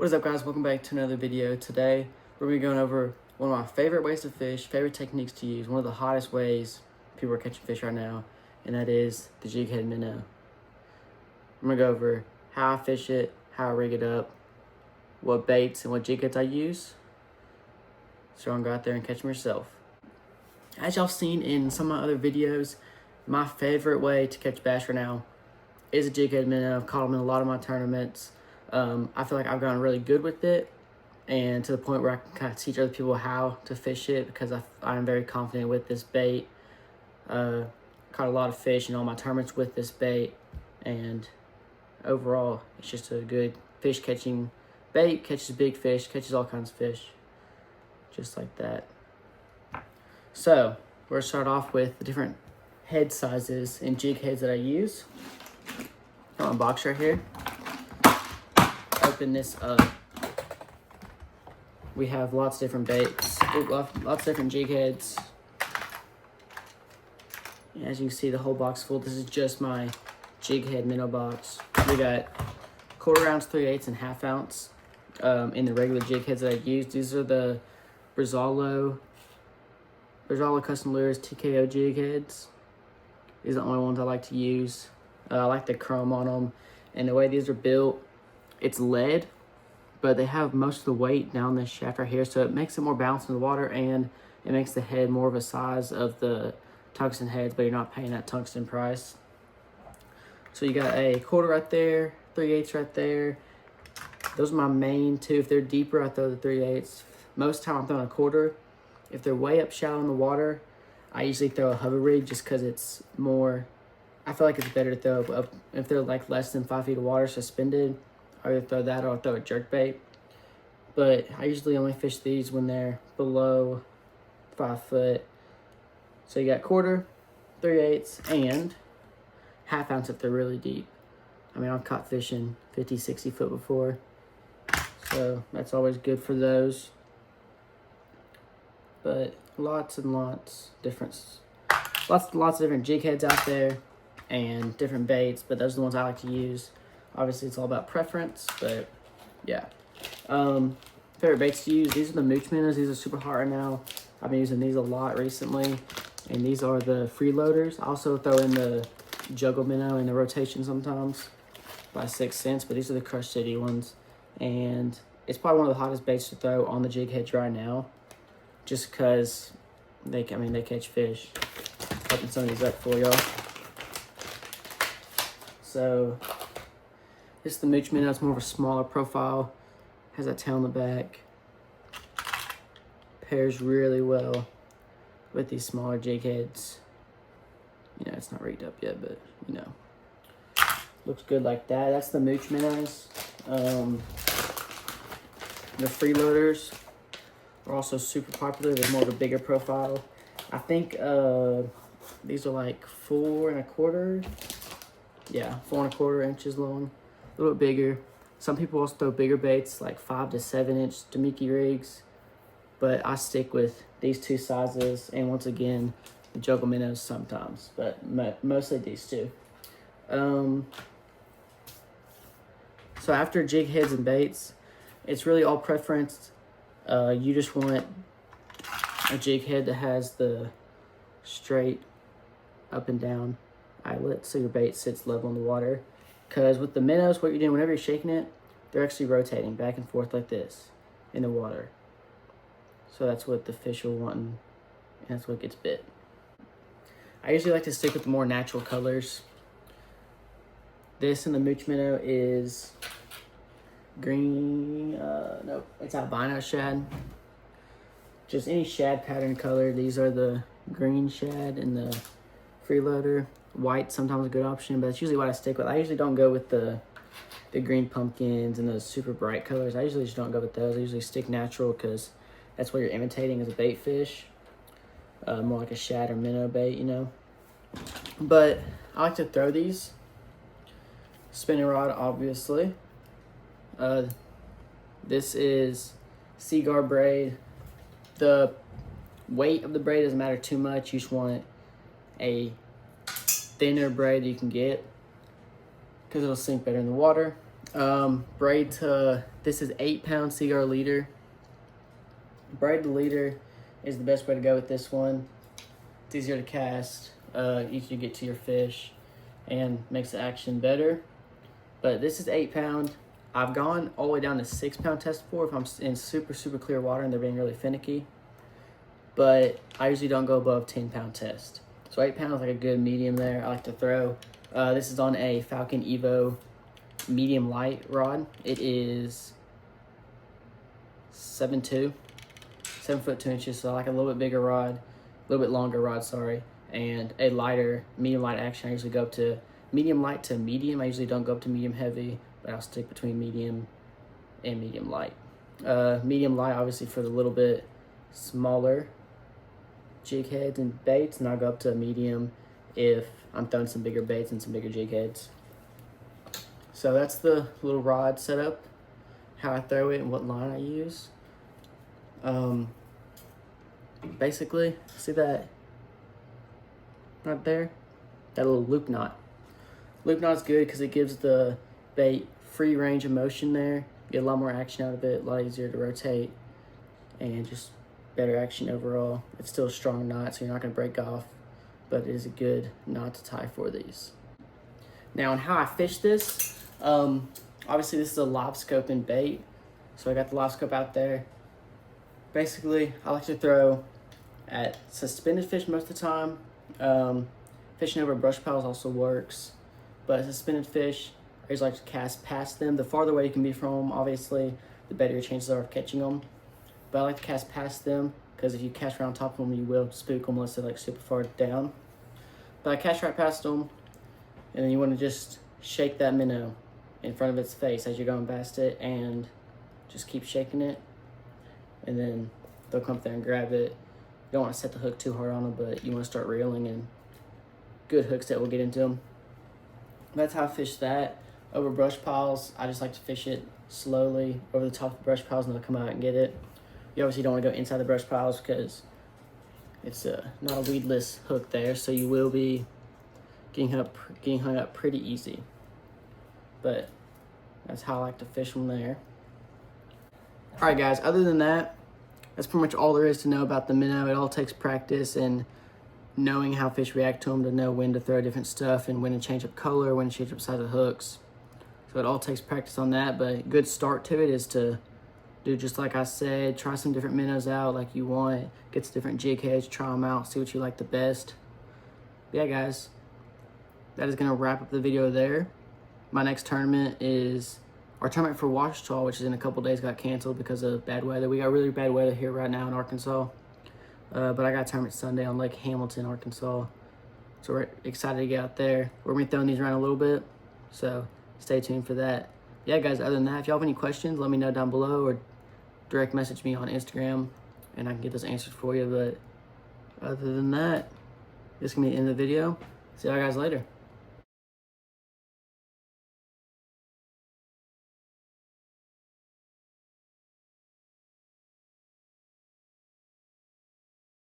What is up, guys? Welcome back to another video. Today we're going to be going over one of my favorite ways to fish, favorite techniques to use, one of the hottest ways people are catching fish right now, and that is the Jighead Minnow. I'm going to go over how I fish it, how I rig it up, what baits and what jig heads I use, so I'm going to go out there and catch them yourself. As y'all seen in some of my other videos, my favorite way to catch bass right now is a Jighead Minnow. I've caught them in a lot of my tournaments. I feel like I've gotten really good with it, and to the point where I can kind of teach other people how to fish it because I'm very confident with this bait. Caught a lot of fish in all my tournaments with this bait, and overall it's just a good fish catching bait. Catches big fish, catches all kinds of fish, just like that. So we're gonna start off with the different head sizes and jig heads that I use. Got my box right here. Open this up. We have lots of different baits, lots of different jig heads. As you can see, the whole box full. This is just my Jighead Minnow box. We got 1/4 ounce, 3/8, and 1/2 ounce in the regular jig heads that I use. These are the Brazalo Custom Lures TKO jig heads. These are the only ones I like to use. I like the chrome on them, and the way these are built, it's lead, but they have most of the weight down this shaft right here, so it makes it more balanced in the water, and it makes the head more of a size of the tungsten heads, but you're not paying that tungsten price. So you got a 1/4 right there, 3/8 right there. Those are my main two. If they're deeper, I throw the 3/8. Most of the time I'm throwing a 1/4. If they're way up shallow in the water, I usually throw a hover rig just because it's more, I feel like it's better to throw up if they're like less than 5 feet of water suspended. I either throw that or I'll throw a jerkbait. But I usually only fish these when they're below 5 foot. So you got 1/4, 3/8, and 1/2 ounce if they're really deep. I mean, I've caught fish in 50, 60 foot before. So that's always good for those. But lots and lots of different jig heads out there and different baits, but those are the ones I like to use. Obviously, it's all about preference, but yeah. Favorite baits to use, these are the Mooch Minnows. These are super hot right now. I've been using these a lot recently, and these are the freeloaders. I also throw in the Juggle Minnow in the rotation sometimes by 6 cents, but these are the Crush City ones, and it's probably one of the hottest baits to throw on the jig heads right now, just because they catch fish. Open some of these up for y'all. So this is the Mooch Minnow. It's more of a smaller profile. Has that tail on the back. Pairs really well with these smaller jig heads. You know, it's not rigged up yet, but you know, looks good like that. That's the Mooch Minnows. The freeloaders are also super popular. They're more of a bigger profile. I think these are like 4 1/4. Yeah, 4 1/4 inches long. A little bit bigger. Some people also throw bigger baits, like 5 to 7 inch Damiki rigs, but I stick with these two sizes, and once again, the Juggle Minnows sometimes, but mostly these two. So after jig heads and baits, it's really all preference. You just want a jig head that has the straight up and down eyelet, so your bait sits level in the water. Because with the minnows, what you're doing, whenever you're shaking it, they're actually rotating back and forth like this in the water. So that's what the fish are wanting, and that's what gets bit. I usually like to stick with the more natural colors. This in the Mooch Minnow is green, nope, it's albino shad. Just any shad pattern color. These are the green shad in the freeloader. White sometimes a good option, but that's usually what I stick with. I usually don't go with the green pumpkins and those super bright colors. I usually just don't go with those. I usually stick natural because that's what you're imitating as a bait fish. More like a shad or minnow bait, you know. But I like to throw these. Spinning rod, obviously. This is Seaguar braid. The weight of the braid doesn't matter too much. You just want a thinner braid you can get because it'll sink better in the water. Braid to, this is 8-pound cigar leader. Braid to leader is the best way to go with this one. It's easier to cast, easier to get to your fish, and makes the action better. But this is 8-pound. I've gone all the way down to 6-pound test before if I'm in super, super clear water and they're being really finicky. But I usually don't go above 10-pound test. So 8-pound is like a good medium there. I like to throw. This is on a Falcon Evo medium light rod. It is 7'2", 7 foot 2 inches. So I like a little bit bigger rod, a little bit longer rod, sorry, and a lighter medium light action. I usually go up to medium light to medium. I usually don't go up to medium heavy, but I'll stick between medium and medium light. Medium light, obviously, for the little bit smaller jig heads and baits, and I'll go up to medium if I'm throwing some bigger baits and some bigger jig heads. So that's the little rod setup, how I throw it and what line I use. Basically, see that right there? That little loop knot. Loop knot's good because it gives the bait free range of motion there. Get a lot more action out of it, a lot easier to rotate, and just better action overall. It's still a strong knot, so you're not going to break off, but it is a good knot to tie for these. Now, on how I fish this, obviously this is a live scope and bait, so I got the live scope out there. Basically, I like to throw at suspended fish most of the time. Fishing over brush piles also works, but suspended fish, I usually like to cast past them. The farther away you can be from them, obviously, the better your chances are of catching them. But I like to cast past them because if you cast right on top of them, you will spook them unless they're like super far down. But I cast right past them, and then you want to just shake that minnow in front of its face as you're going past it, and just keep shaking it, and then they'll come up there and grab it. You don't want to set the hook too hard on them, but you want to start reeling, and good hook set will get into them. That's how I fish that. Over brush piles, I just like to fish it slowly over the top of the brush piles, and they'll come out and get it. You obviously don't want to go inside the brush piles because it's not a weedless hook there, so you will be getting hung up pretty easy. But that's how I like to fish them there. All right, guys, other than that, that's pretty much all there is to know about the minnow. It all takes practice and knowing how fish react to them to know when to throw different stuff and when to change up color, when to change up size of hooks. So it all takes practice on that, but a good start to it is to do just like I said, try some different minnows out like you want, get some different jig heads, try them out, see what you like the best. But yeah, guys, that is gonna wrap up the video there. My next tournament is our tournament for Washita, which is in a couple days, got canceled because of bad weather. We got really bad weather here right now in Arkansas. But I got a tournament Sunday on Lake Hamilton, Arkansas. So we're excited to get out there. We're gonna be throwing these around a little bit, so stay tuned for that. Yeah, guys, other than that, if y'all have any questions, let me know down below or direct message me on Instagram and I can get those answered for you. But other than that, this is gonna be the end of the video. See y'all guys later.